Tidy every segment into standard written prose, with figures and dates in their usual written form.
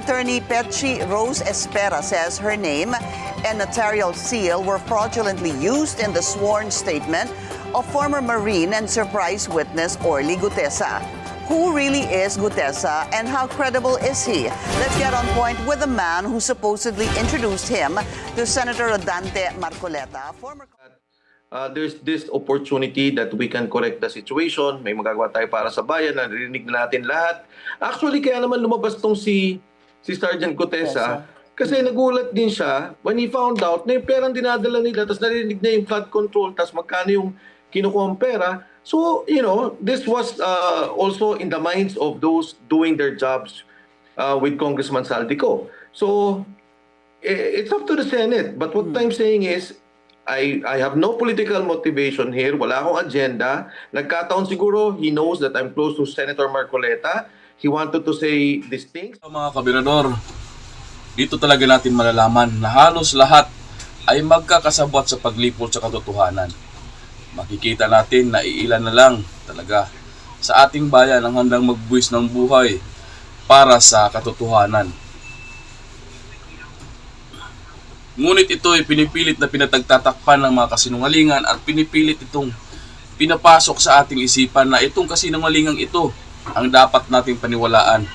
Attorney Pechi Rose Espera says her name and notarial seal were fraudulently used in the sworn statement of former Marine and surprise witness Orly Gutesa. Who really is Gutesa and how credible is he? Let's get on point with the man who supposedly introduced him to Senator Rodante Marcoleta, former... There's this opportunity that we can correct the situation. May magagawa tayo para sa bayan, narinig na natin lahat. Actually, kaya naman lumabas tong si Sergeant Gutesa, kasi nagulat din siya when he found out na yung perang dinadala nila, tapos narinig na yung flood control, tapos magkano yung kinukuha ang pera. So, you know, this was also in the minds of those doing their jobs with Congressman Saldico. So, it's up to the Senate. But what I'm saying is, I have no political motivation here. Wala akong agenda. Nagkataon siguro, he knows that I'm close to Senator Marcoleta. He wanted to say these things. Mga kabirador, dito talaga natin malalaman na halos lahat ay magkakasabwat sa paglipol sa katotohanan. Makikita natin na iilan na lang talaga sa ating bayan ang handang magbuwis ng buhay para sa katotohanan. Ngunit ito ay pinipilit na pinatagtatakpan ng mga kasinungalingan at pinipilit itong pinapasok sa ating isipan na itong kasinungalingang ito ang dapat nating paniwalaan.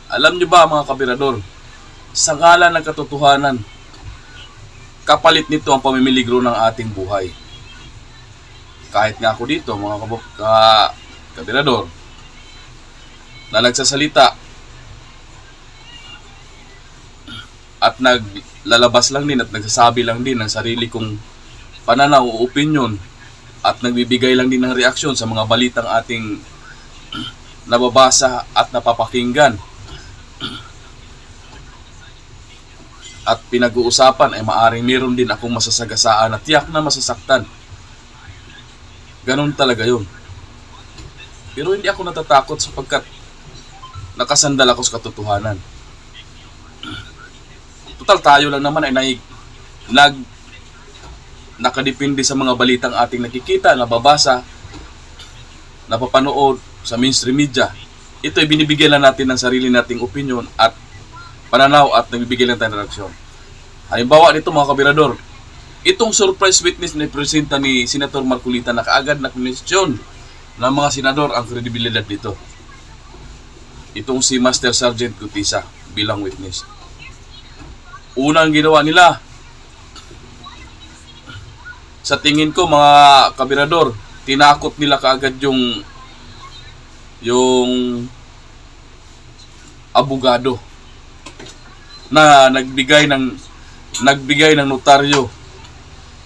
Alam niyo ba mga kabirador, sa ngalan ng katotohanan, kapalit nito ang pamimiligro ng ating buhay. Kahit nga ako dito mga kabirador, na nagsasalita at naglalabas lang din at nagsasabi lang din ng sarili kong pananaw o opinion at nagbibigay lang din ng reaksyon sa mga balitang ating nababasa at napapakinggan at pinag-uusapan ay maaring meron din akong masasagasaan at tiyak na masasaktan. Ganun talaga yun. Pero hindi ako natatakot sapagkat nakasandal ako sa katotohanan. Total tayo lang naman ay nakadepende sa mga balitang ating nakikita, nababasa, napapanood sa mainstream media. Ito ay binibigyan lang natin ng sarili nating opinion at pananaw at nagbibigay lang tayo ng reaksyon. Halimbawa nito mga kabirador, itong surprise witness na ipresenta ni Senator Marcoleta na kaagad na question ng mga senador ang kredibilidad dito. Itong si Master Sergeant Gutesa bilang witness. Unang ginawa nila, sa tingin ko mga kabirador, tinakot nila kaagad yung abogado na nagbigay ng notaryo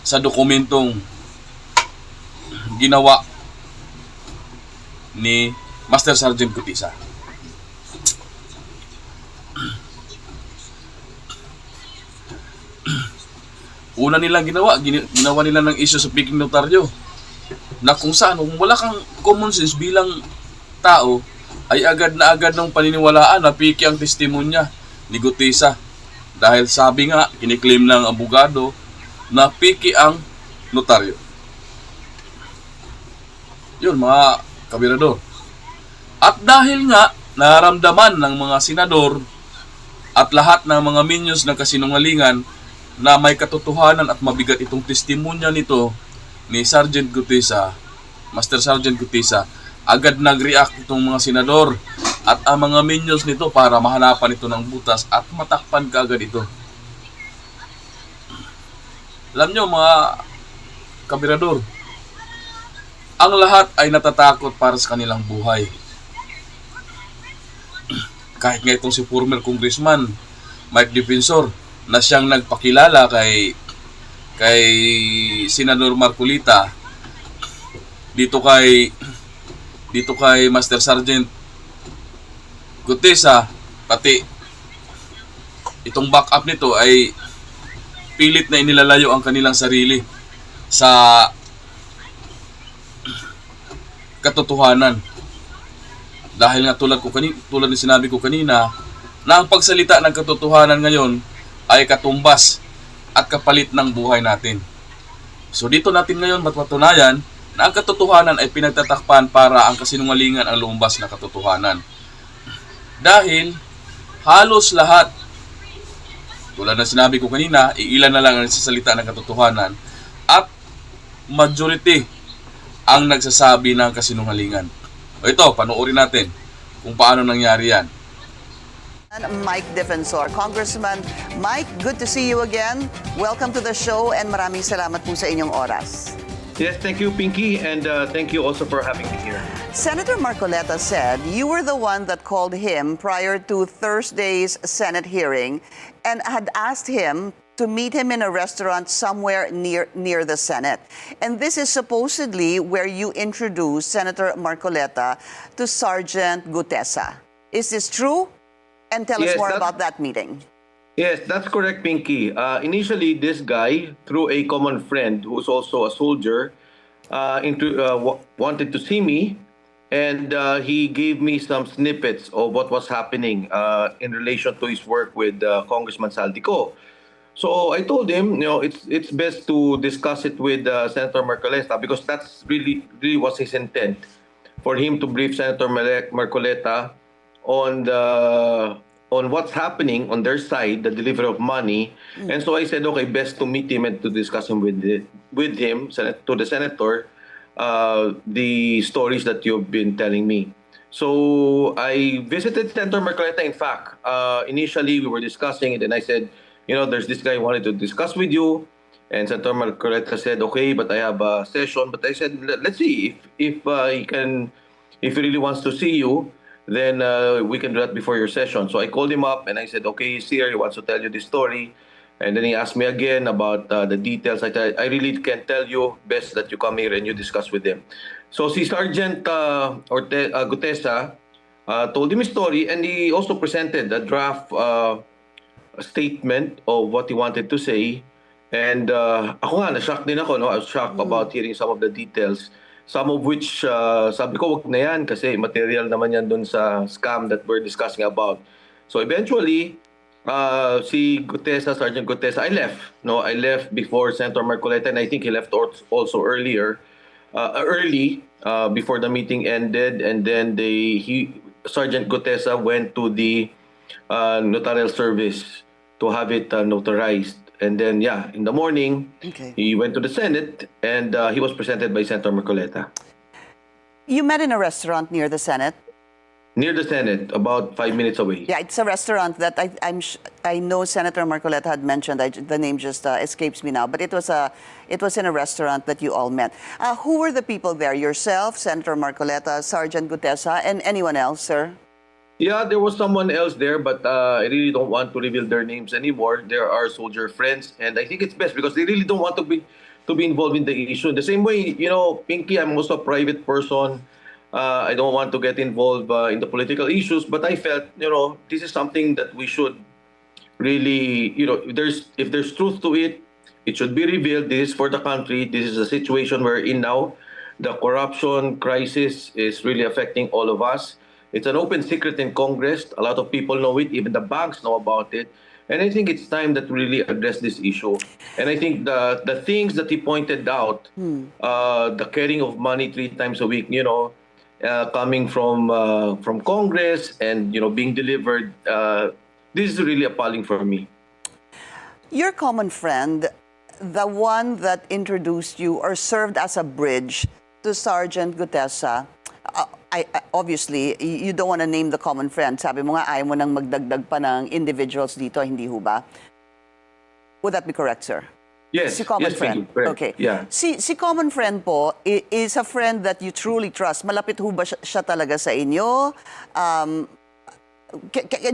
sa dokumentong ginawa ni Master Sergeant Gutesa. Una nilang ginawa nila ng issue sa piging notaryo na kung saan, kung wala kang common sense bilang tao, ay agad ng paniniwalaan na piki ang testimonya ni Gutesa. Dahil sabi nga, kiniklaim ng abogado na piki ang notaryo. Yun mga kabirador. At dahil nga, naramdaman ng mga senador at lahat ng mga minions ng kasinungalingan na may katotohanan at mabigat itong testimonya nito ni Sergeant Gutesa, Master Sergeant Gutesa, agad nag-react itong mga senador at ang mga minions nito para mahanapan ito ng butas at matakpan kaagad ito. Alam nyo mga kabirador, ang lahat ay natatakot para sa kanilang buhay. Kahit nga itong si former Congressman Mike Defensor na siyang nagpakilala kay Senador Marcoleta dito kay Master Sergeant Gutesa, pati itong backup nito ay pilit na inilalayo ang kanilang sarili sa katotohanan. Dahil nga tulad ng sinabi ko kanina, na ang pagsalita ng katotohanan ngayon ay katumbas at kapalit ng buhay natin. So dito natin ngayon mapatunayan na ang katotohanan ay pinagtatakpan para ang kasinungalingan ang lumabas na katotohanan. Dahil halos lahat, tulad na sinabi ko kanina, iilan na lang ang nagsasalita ng katotohanan at majority ang nagsasabi ng kasinungalingan. O ito, panoorin natin kung paano nangyari yan. Mike Defensor. Congressman Mike, good to see you again. Welcome to the show and maraming salamat po sa inyong oras. Yes, thank you, Pinky, and thank you also for having me here. Senator Marcoleta said you were the one that called him prior to Thursday's Senate hearing and had asked him to meet him in a restaurant somewhere near the Senate. And this is supposedly where you introduced Senator Marcoleta to Sergeant Gutesa. Is this true? And tell us more about that meeting. Yes, that's correct, Pinky. Initially, this guy, through a common friend who's also a soldier, wanted to see me, and he gave me some snippets of what was happening in relation to his work with Congressman Saldico. So I told him, it's best to discuss it with Senator Marcoleta because that's really was his intent, for him to brief Senator Marcoleta on what's happening on their side, the delivery of money. And so I said, okay, best to meet him and to discuss him with him, to the senator, the stories that you've been telling me. So I visited Senator Marcoleta. In fact, initially we were discussing it, and I said, there's this guy who wanted to discuss with you. And Senator Marcoleta said, okay, but I have a session. But I said, let's see if he really wants to see you, then we can do that before your session. So I called him up and I said, okay, he's here. He wants to tell you this story. And then he asked me again about the details. I really can't tell you. Best that you come here and you discuss with him. So si Sergeant Gutesa told him his story, and he also presented a draft statement of what he wanted to say. And ako nga, na-shock din ako. I was shocked about hearing some of the details. Some of which, sabi ko, wag na yan kasi material naman yan dun sa scam that we're discussing about. So eventually, si Gutesa, Sergeant Gutesa, I left. I left before Senator Marcoleta, and I think he left also early, before the meeting ended. And then Sergeant Gutesa went to the notarial service to have it notarized. And then, in the morning, he went to the Senate, and he was presented by Senator Marcoleta. You met in a restaurant near the Senate? Near the Senate, about 5 minutes away. Yeah, it's a restaurant that I know Senator Marcoleta had mentioned. The name just escapes me now, but it was in a restaurant that you all met. Who were the people there? Yourself, Senator Marcoleta, Sergeant Gutesa, and anyone else, sir? Yeah, there was someone else there, but I really don't want to reveal their names anymore. There are soldier friends, and I think it's best because they really don't want to be involved in the issue. The same way, Pinky, I'm also a private person. I don't want to get involved in the political issues, but I felt, this is something that we should really, if there's truth to it, it should be revealed. This is for the country. This is a situation we're in now. The corruption crisis is really affecting all of us. It's an open secret in Congress. A lot of people know it. Even the banks know about it. And I think it's time that we really address this issue. And I think the things that he pointed out, the carrying of money 3 times a week, coming from Congress and being delivered, this is really appalling for me. Your common friend, the one that introduced you or served as a bridge to Sergeant Gutesa, obviously, you don't want to name the common friend. Sabi mo nga, ayaw mo nang magdagdag pa ng individuals dito, hindi ho ba? Would that be correct, sir? Yes. Si common yes, friend. Okay. Yeah. Si common friend po is a friend that you truly trust. Malapit ho ba siya talaga sa inyo?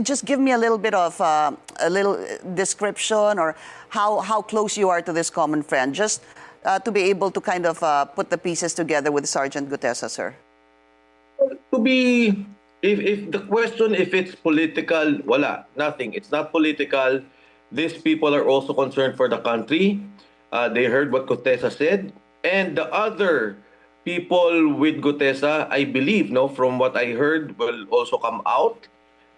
Just give me a little bit of a little description or how close you are to this common friend, just to be able to kind of put the pieces together with Sergeant Gutesa, sir. If the question, if it's political, wala, nothing. It's not political. These people are also concerned for the country. They heard what Gutesa said. And the other people with Gutesa, I believe, from what I heard, will also come out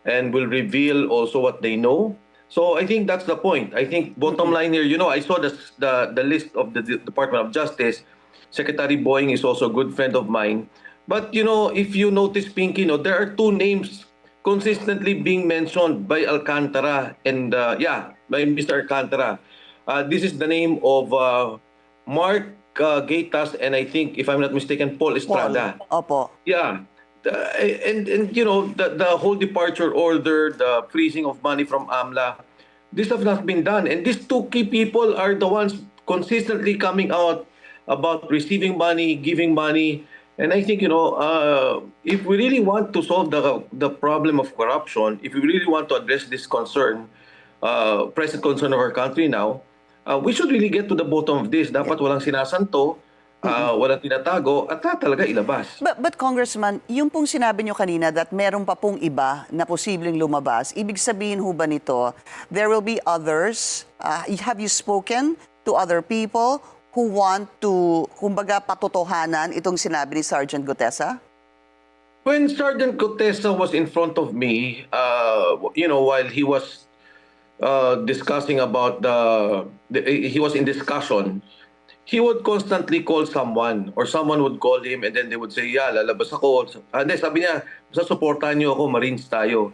and will reveal also what they know. So I think that's the point. I think bottom line here, I saw the list of the Department of Justice. Secretary Boying is also a good friend of mine. But, if you notice, Pinky, there are 2 names consistently being mentioned by Alcantara and by Mr. Alcantara. This is the name of Mark Gaitas and I think, if I'm not mistaken, Paul Paul. Estrada. Opo. Yeah. And you know, the whole departure order, the freezing of money from AMLA, this have not been done. And these two key people are the ones consistently coming out about receiving money, giving money. And I think, you know, if we really want to solve the problem of corruption, if we really want to address this concern, present concern of our country now, we should really get to the bottom of this. Dapat walang sinasanto, walang tinatago, at talaga ilabas. But Congressman, yung pong sinabi nyo kanina that meron pa pong iba na posibleng lumabas, ibig sabihin ho ba nito, there will be others? Have you spoken to other people who want to, kumbaga, patotohanan itong sinabi ni Sergeant Gutesa? When Sergeant Gutesa was in front of me, you know, while he was discussing about he was in discussion, he would constantly call someone or someone would call him and then they would say, yeah, lalabas ako. Hindi, sabi niya, sasuportahan niyo ako, Marines tayo.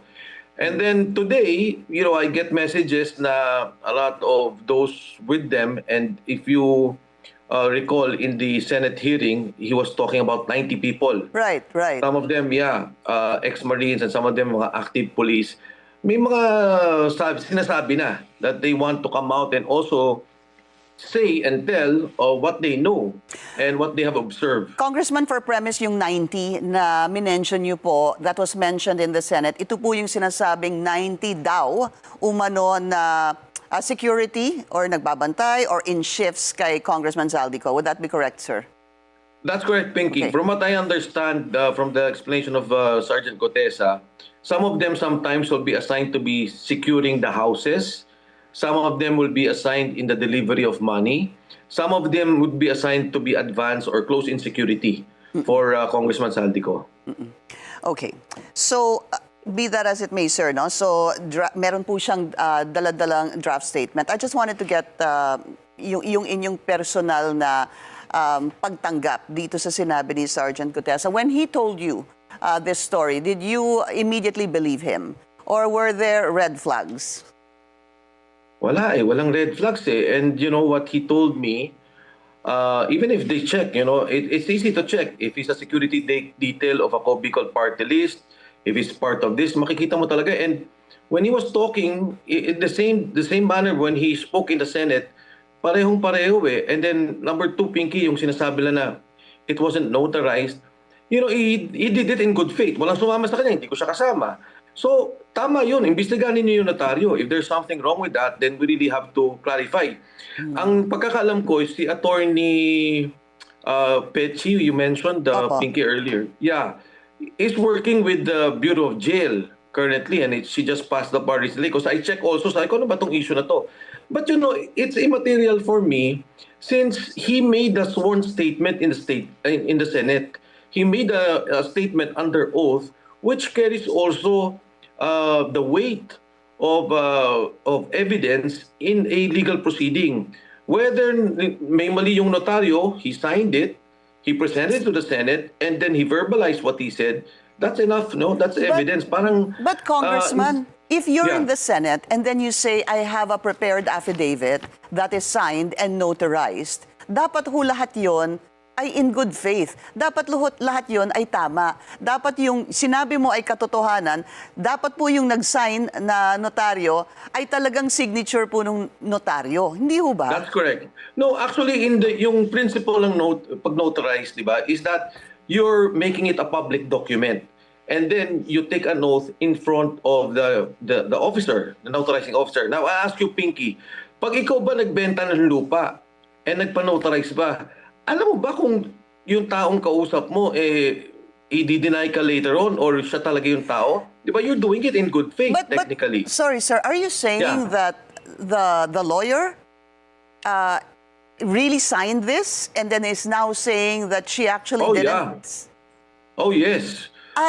And then today, you know, I get messages na a lot of those with them, and if you recall in the Senate hearing, he was talking about 90 people. Right. Some of them, ex-Marines, and some of them mga active police. May mga sinasabi na that they want to come out and also say and tell what they know and what they have observed. Congressman, for premise yung 90 na minention nyo po, that was mentioned in the Senate, ito po yung sinasabing 90 daw umano na security or nagbabantay or in shifts kay Congressman Zaldico. Would that be correct, sir? That's correct, Pinky. Okay. From what I understand from the explanation of Sergeant Gutesa, some of them sometimes will be assigned to be securing the houses. Some of them will be assigned in the delivery of money. Some of them would be assigned to be advanced or close-in security for Congressman Zaldico. Okay. So, be that as it may, sir, no? So, meron po siyang daladalang draft statement. I just wanted to get yung inyong personal na pagtanggap dito sa sinabi ni Sergeant Gutesa. When he told you this story, did you immediately believe him? Or were there red flags? Wala walang red flags eh. And you know what he told me, even if they check, you know, it's easy to check. If he's a security detail of a Bicol party list, if he's part of this, makikita mo talaga. And when he was talking, in the same manner when he spoke in the Senate, parehong-pareho eh. And then number two, Pinky, yung sinasabi na it wasn't notarized. You know, he did it in good faith. Walang sumama sa kanya, hindi ko siya kasama. So, tama yun. Imbestigahan niyo yung notaryo. If there's something wrong with that, then we really have to clarify. Ang pagkakalam ko is si Attorney Pechi, you mentioned Pinky earlier. Yeah, is working with the Bureau of Jail currently, and she just passed the bar recently. Because I check also, sabi ko, ano ba itong issue na to? But you know, it's immaterial for me since he made a sworn statement in the Senate. He made a statement under oath which carries also the weight of evidence in a legal proceeding. Whether may mali yung notaryo, he signed it, he presented it to the Senate, and then he verbalized what he said, that's enough, no? That's evidence. But Congressman, if you're in the Senate and then you say, I have a prepared affidavit that is signed and notarized, dapat ho lahat yon ay in good faith. Dapat lahat yon ay tama. Dapat yung sinabi mo ay katotohanan, dapat po yung nag-sign na notaryo ay talagang signature po ng notaryo. Hindi ho ba? That's correct. No, actually, yung principle ng pag notarized, di ba, is that you're making it a public document. And then you take an oath in front of the officer, the notarizing officer. Now, I ask you, Pinky, pag ikaw ba nagbenta ng lupa and nagpa-notarize ba, alam mo ba kung yung taong kausap mo, i-deny ka later on or siya talaga yung tao? Di ba? You're doing it in good faith, technically. Sorry, sir. Are you saying that the lawyer really signed this and then is now saying that she actually didn't? Oh, yes. Go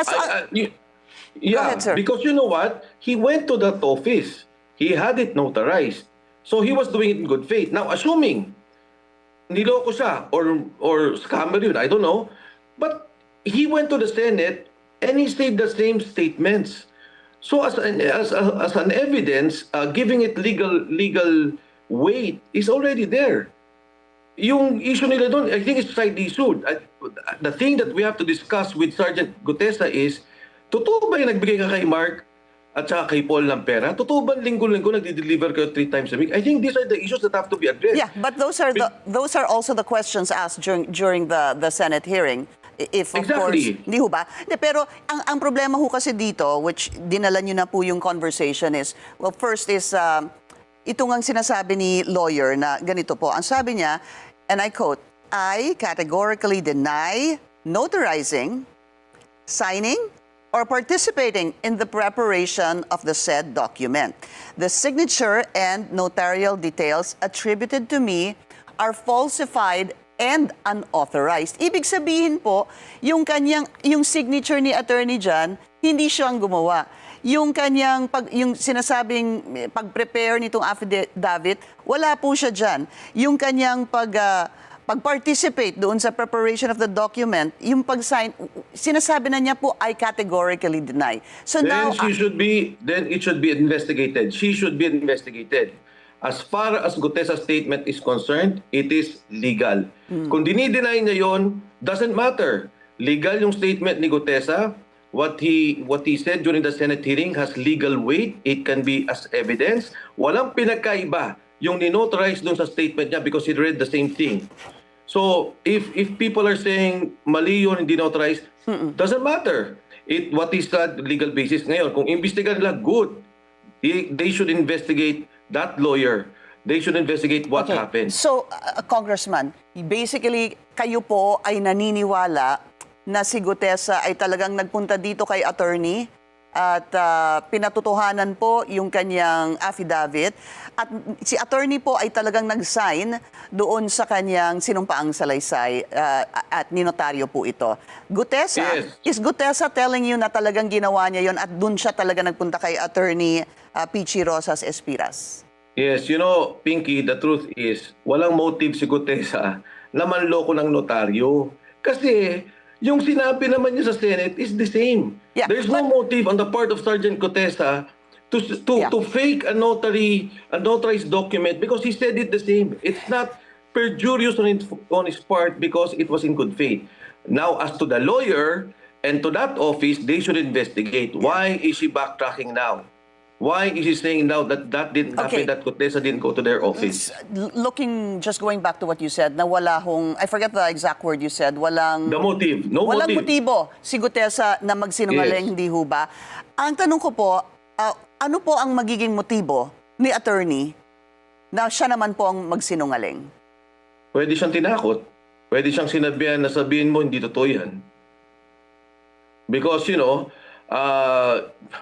ahead, sir. Because you know what? He went to that office. He had it notarized. So he was doing it in good faith. Now, assuming niloko siya or scammer yun, I don't know. But he went to the Senate and he said the same statements. So as an evidence, giving it legal weight is already there. Yung issue nila doon, I think it's side issue. The thing that we have to discuss with Sergeant Gutesa is, totoo ba yung nagbigay ka kay Mark at saka kay Paul ng pera? Totoo ba linggo-linggo nagdi-deliver kayo 3 times a week? I think these are the issues that have to be addressed. Yeah, but those are also the questions asked during the Senate hearing. If of Exactly. course, hindi ho ba? Hindi, pero ang problema ho kasi dito, which dinala nyo na po yung conversation is, well, first is, ito ngang sinasabi ni lawyer na ganito po. Ang sabi niya, and I quote, I categorically deny notarizing, signing, or participating in the preparation of the said document. The signature and notarial details attributed to me are falsified and unauthorized. Ibig sabihin po, yung signature ni attorney dyan, hindi siyang gumawa. Yung yung sinasabing pag-prepare nitong affidavit, wala po siya dyan. Yung kanyang pag-participate doon sa preparation of the document, yung pag-sign, sinasabi na niya po, I categorically deny. So Then now, it should be investigated. She should be investigated. As far as Gutesa's statement is concerned, it is legal. Kung dinideny niya yon, doesn't matter. Legal yung statement ni Gutesa. What he said during the Senate hearing has legal weight. It can be as evidence. Walang pinagkaiba yung ninotarize dun sa statement niya because he read the same thing. So, if people are saying mali yun, hindi notarize, doesn't matter. What is that legal basis ngayon? Kung imbestigan nila, good. They should investigate that lawyer. They should investigate what happened. So, Congressman, basically, kayo po ay naniniwala na si Gutesa ay talagang nagpunta dito kay attorney at pinatotohanan po yung kanyang affidavit at si attorney po ay talagang nag-sign doon sa kanyang sinumpaang salaysay at ninotaryo po ito. Gutesa, Yes. is Gutesa telling you na talagang ginawa niya yon at doon siya talaga nagpunta kay attorney Pichi Rosas Espiras? Yes, Pinky, the truth is, walang motive si Gutesa na manloko ng notaryo. Kasi yung sinabi naman niya sa Senate is the same. Yeah, There's no motive on the part of Sergeant Gutesa to fake a notarized document because he said it the same. It's not perjurious on his part because it was in good faith. Now, as to the lawyer and to that office, they should investigate. Why is she backtracking now? Why is he saying now that didn't happen, that Gutesa didn't go to their office? Just going back to what you said, na wala hong, I forget the exact word you said, walang... The motive. No walang motive. motibo si Gutesa na magsinungaling, Yes. hindi ho ba? Ang tanong ko po, ano po ang magiging motibo ni attorney na siya naman po ang magsinungaling? Pwede siyang tinakot. Pwede siyang sinabihan na sabihin mo, hindi totoo yan. Because,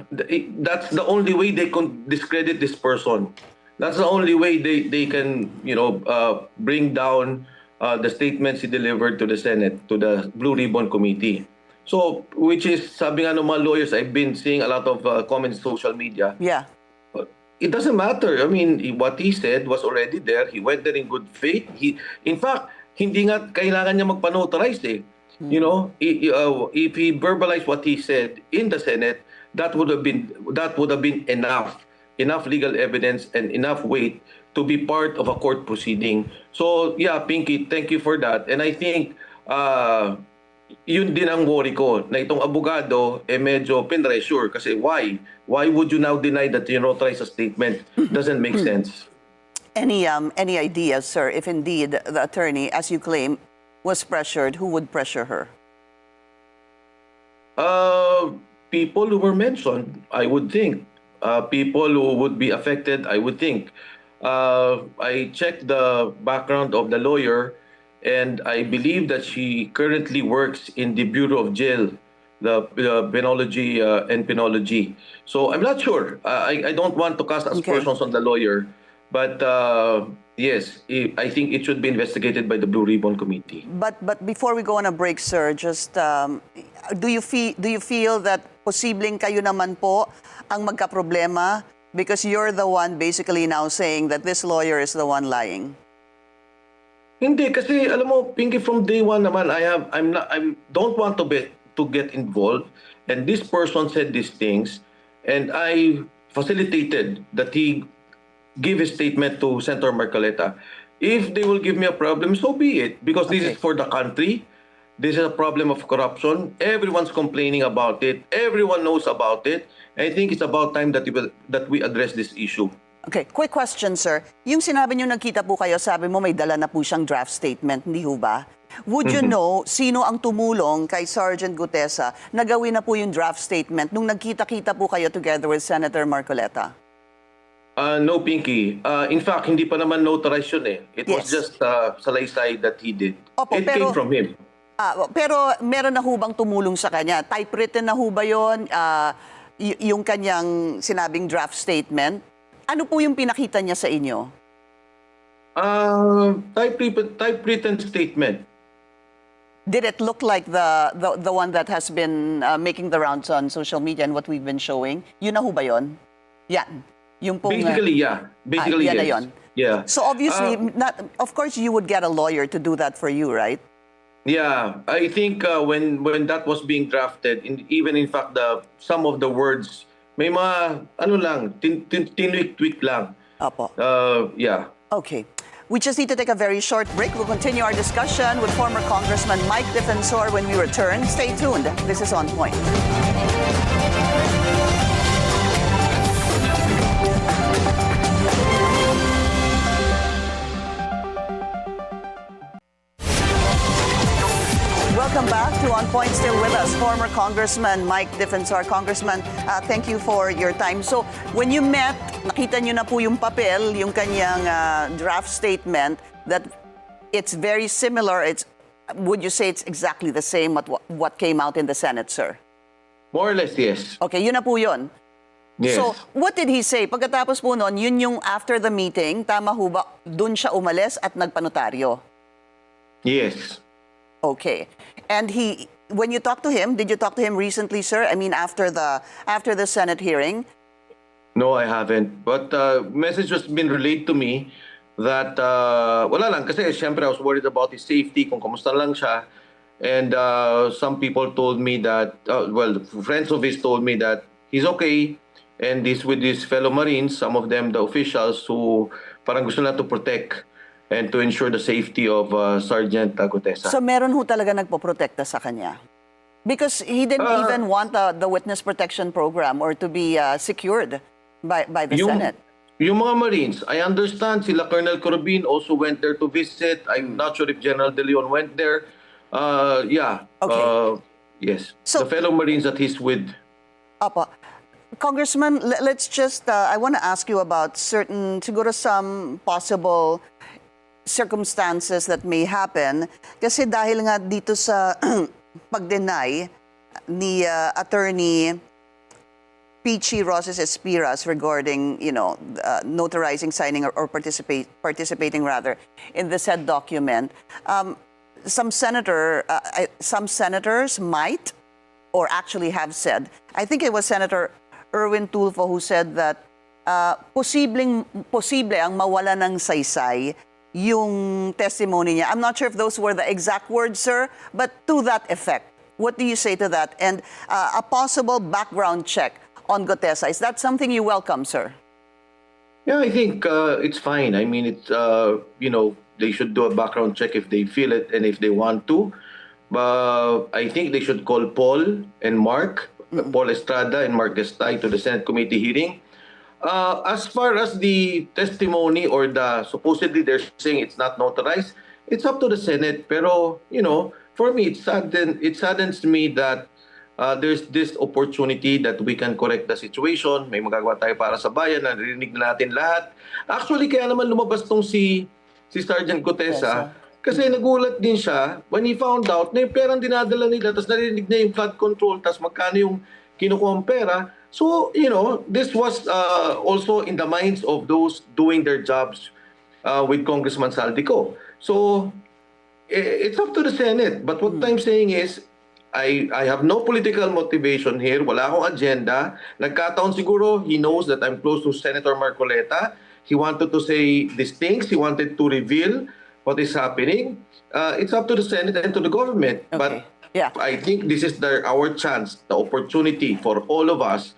that's the only way they can discredit this person. That's the only way they can, bring down the statements he delivered to the Senate, to the Blue Ribbon Committee. So, which is, sabi nga ng mga lawyers, I've been seeing a lot of comments on social media. Yeah. It doesn't matter. I mean, what he said was already there. He went there in good faith. In fact, hindi nga kailangan niya magpa-notarize eh. If he verbalized what he said in the Senate, that would have been enough legal evidence and enough weight to be part of a court proceeding. So, yeah, Pinky, thank you for that. And I think yun din ang worry ko na itong abogado medyo pinressure kasi why would you now deny that you notarize a statement? Doesn't make sense. Any ideas, sir, if indeed the attorney, as you claim, was pressured, who would pressure her? People who were mentioned, I would think. People who would be affected, I would think. I checked the background of the lawyer, and I believe that she currently works in the Bureau of Jail, the penology and penology. So I'm not sure. I don't want to cast aspersions on the lawyer, but yes, I think it should be investigated by the Blue Ribbon Committee. But before we go on a break, sir, just do you feel that posibleng kayo naman po ang magkaproblema because you're the one basically now saying that this lawyer is the one lying? Hindi kasi alam mo, Pinky, from day one naman I don't want to get involved, and this person said these things, and I facilitated that he give his statement to Senator Marcoleta. If they will give me a problem, so be it, because this Okay. is for the country. This is a problem of corruption. Everyone's complaining about it. Everyone knows about it. I think it's about time that we address this issue. Okay, quick question, sir. Yung sinabi niyo nagkita po kayo, sabi mo may dala na po siyang draft statement, hindi ho ba? Would you know sino ang tumulong kay Sergeant Gutesa na gawin na po yung draft statement nung nagkita-kita po kayo together with Senator Marcoleta? No, Pinky. In fact, hindi pa naman notarized yun eh. It was Yes. just salaysay that he did. Opo, It pero- came from him. Pero meron na ho bang tumulong sa kanya? Typewritten na ho ba yun? Yung kanyang sinabing draft statement? Ano po yung pinakita niya sa inyo? Typewritten statement. Did it look like the one that has been making the rounds on social media and what we've been showing? Yun na ho ba yun? Yan. Yung pong, Basically, yeah. Basically, yan na yes. yun. Yeah. So obviously, of course, you would get a lawyer to do that for you, right? Yeah, I think when that was being drafted, even in fact some of the words may mga ano lang tinwik-tweak lang. Apo. Yeah. Okay. We just need to take a very short break. We'll continue our discussion with former Congressman Mike Defensor when we return. Stay tuned. This is On Point. Welcome back to On Point. Still with us, former Congressman Mike Defensor. Congressman, thank you for your time. So, when you met, nakita niyo na po yung papel, yung kanyang draft statement, that it's very similar. Would you say it's exactly the same what came out in the Senate, sir? More or less, yes. Okay, yun na po yun. Yes. So, what did he say? Pagkatapos po nun, yun yung after the meeting, tama ho ba, dun siya umalis at nagpanotaryo? Yes. Okay. And when you talked to him, did you talk to him recently, sir? I mean, after the Senate hearing? No, I haven't. But message has been relayed to me that wala lang kasi syempre I was worried about his safety, kung kamusta lang siya. And some people told me that, friends of his told me that he's okay and he's with his fellow Marines, some of them the officials who parang gusto na to protect and to ensure the safety of Sergeant Gutesa. So meron ho talaga nagpoprotekta sa kanya? Because he didn't even want the witness protection program or to be secured by the Senate. Yung mga Marines, I understand sila Colonel Corbin also went there to visit. I'm not sure if General De Leon went there. Yeah. Okay. Yes. So- the fellow Marines that he's with. Apo. Congressman, let's just, I want to ask you about siguro some possible circumstances that may happen. Kasi dahil nga dito sa pag-deny ni Attorney Pichi Roses Espiras regarding, notarizing, signing, or participating rather in the said document, some senators might or actually have said, I think it was Senator Erwin Tulfo who said that posible ang mawala ng saysay yung testimony niya. I'm not sure if those were the exact words, sir, but to that effect. What do you say to that? And a possible background check on Gutesa, is that something you welcome, sir? Yeah, I think it's fine. I mean, they should do a background check if they feel it and if they want to. But I think they should call Paul and Mark, Paul Estrada and Mark Estay to the Senate committee hearing. As far as the testimony or supposedly they're saying it's not notarized, it's up to the Senate. Pero, for me, it saddens me that there's this opportunity that we can correct the situation. May magagawa tayo para sa bayan, narinig na natin lahat. Actually, kaya naman lumabas tong si Sergeant Gutesa, kasi nagulat din siya when he found out na yung perang dinadala nila, tapos narinig na yung flood control, tapos magkano yung kinukuha ang pera. So, this was also in the minds of those doing their jobs with Congressman Saldico. So, it's up to the Senate. But what I'm saying is, I have no political motivation here. Wala akong agenda. Nagkataon siguro, he knows that I'm close to Senator Marcoleta. He wanted to say these things. He wanted to reveal what is happening. It's up to the Senate and to the government. Okay. But I think this is our chance, the opportunity for all of us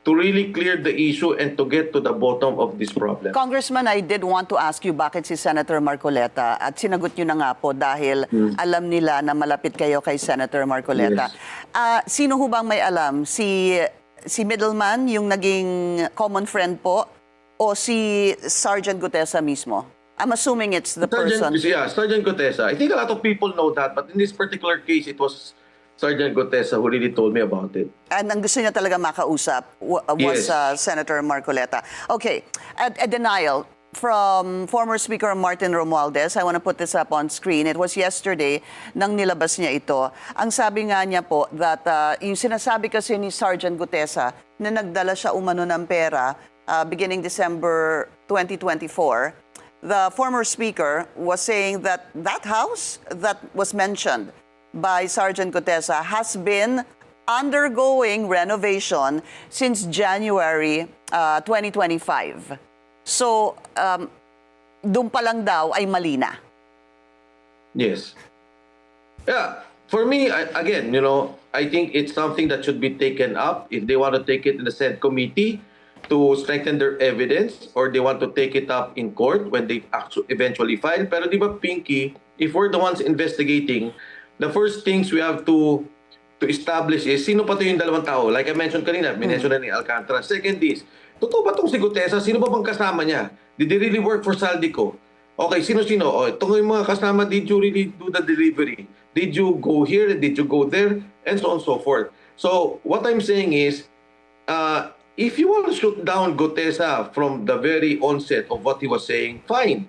to really clear the issue and to get to the bottom of this problem. Congressman, I did want to ask you bakit si Senator Marcoleta at sinagot nyo na nga po dahil alam nila na malapit kayo kay Senator Marcoleta. Yes. Sino ho bang may alam? Si Middleman, yung naging common friend po, o si Sergeant Gutesa mismo? I'm assuming it's the person. Sergeant Gutesa. I think a lot of people know that, but in this particular case, it was Sergeant Gutesa who really told me about it. And ang gusto niya talaga makausap was Yes. Senator Marcoleta. Okay, a denial from former Speaker Martin Romualdez. I want to put this up on screen. It was yesterday nang nilabas niya ito. Ang sabi nga niya po that yung sinasabi kasi ni Sergeant Gutesa na nagdala siya umano ng pera beginning December 2024, the former Speaker was saying that that house that was mentioned by Sergeant Gutesa has been undergoing renovation since January 2025. So, doon pa lang daw ay mali na. Yes. Yeah. For me, again, I think it's something that should be taken up if they want to take it in the Senate committee to strengthen their evidence, or they want to take it up in court when they eventually file. Pero di ba, Pinky, if we're the ones investigating, the first things we have to establish is sino pa to yung dalawang tao. Like I mentioned kanina, minention na ni Alcantara. Second is, totoo ba itong si Gutesa? Sino ba bang kasama niya? Did they really work for Saldico? Okay, sino-sino? O, itong yung mga kasama, did you really do the delivery? Did you go here? Did you go there? And so on and so forth. So, what I'm saying is, if you want to shoot down Gutesa from the very onset of what he was saying, fine.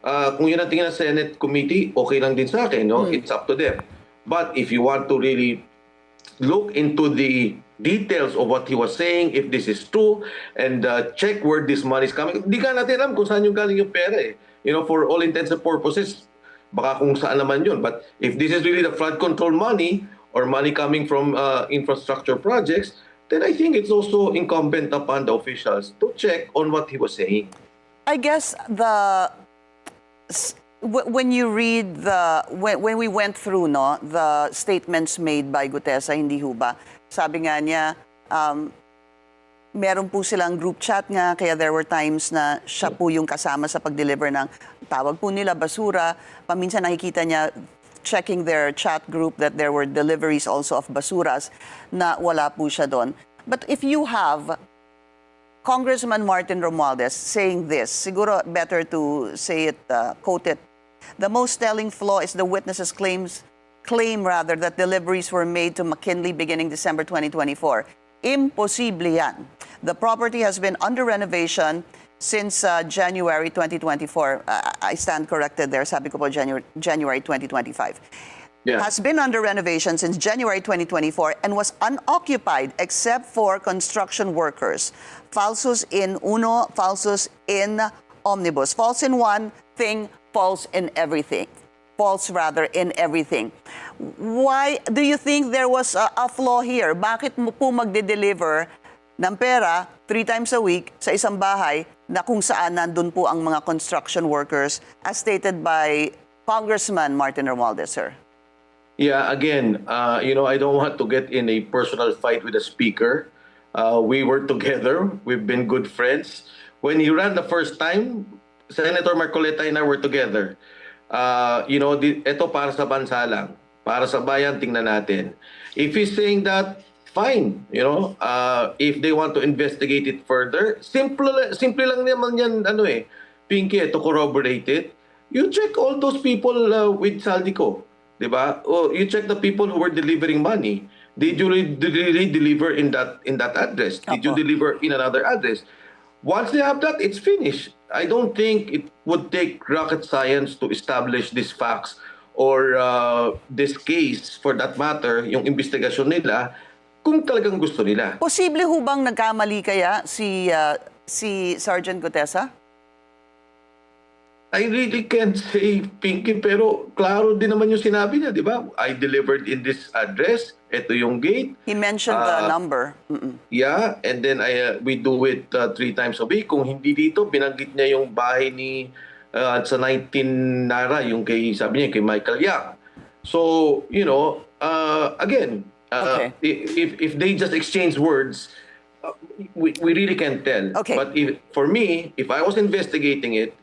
Kung yun ang tingin ng Senate committee, okay lang din sa akin. No? It's up to them. But if you want to really look into the details of what he was saying, if this is true, and check where this money is coming, hindi ka natin alam kung saan yung galing yung pera eh. For all intents and purposes, baka kung saan naman yun. But if this is really the flood control money or money coming from infrastructure projects, then I think it's also incumbent upon the officials to check on what he was saying. I guess when you read when we went through the statements made by Gutesa, hindi ho ba? Sabi nga niya, meron po silang group chat nga, kaya there were times na siya po yung kasama sa pag-deliver ng tawag po nila basura. Paminsan nakikita niya checking their chat group that there were deliveries also of basuras na wala po siya doon. But if you have Congressman Martin Romualdez saying this, siguro better to say it, quote it. The most telling flaw is the witnesses' claim that deliveries were made to McKinley beginning December 2024. Imposible yan. The property has been under renovation since January 2024. I stand corrected there. Sabi ko po January 2025. Yeah. Has been under renovation since January 2024 and was unoccupied except for construction workers. Falsus in uno, falsus in omnibus. False in one thing, false in everything. False rather in everything. Why do you think there was a flaw here? Bakit mo po magde-deliver ng pera 3 times a week sa isang bahay na kung saan nandun po ang mga construction workers as stated by Congressman Martin Romualdez, sir? Yeah, again, I don't want to get in a personal fight with the speaker. We were together. We've been good friends. When he ran the first time, Senator Marcoleta and I were together. Ito para sa bansa lang. Para sa bayan, tingnan natin. If he's saying that, fine. If they want to investigate it further, simple lang naman yan, Pinky, to corroborate it. You check all those people with Saldico. Diba? Oh, you check the people who were delivering money. Did you really deliver in that address? Did you deliver in another address? Once they have that, it's finished. I don't think it would take rocket science to establish these facts or this case, for that matter, yung investigasyon nila, kung talagang gusto nila. Posible ho bang nagkamali kaya si Sergeant Gutesa? I really can't say, Pinky, pero klaro din naman yung sinabi niya, di ba? I delivered in this address, ito yung gate. He mentioned the number. Yeah, and then we do it 3 times a week. Kung hindi dito, binanggit niya yung bahay ni sa 19 Nara, yung sabi niya, kay Michael Yang. So, again, Okay. if they just exchange words, We really can't tell. Okay. But for me, if I was investigating it,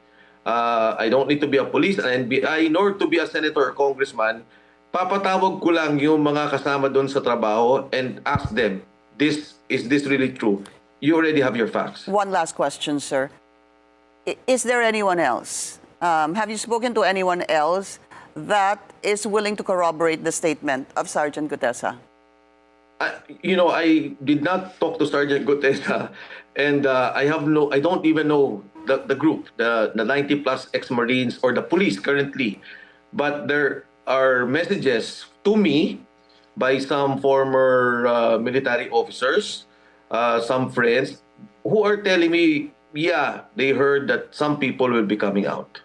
I don't need to be a police and NBI nor to be a senator or congressman. Papatawag ko lang yung mga kasama doon sa trabaho and ask them, is this really true? You already have your facts. One last question, sir. Is there anyone else? Have you spoken to anyone else that is willing to corroborate the statement of Sergeant Gutesa? I did not talk to Sergeant Gutesa, and I don't even know the group, the 90 plus ex-Marines or the police currently. But there are messages to me by some former military officers, some friends, who are telling me, yeah, they heard that some people will be coming out.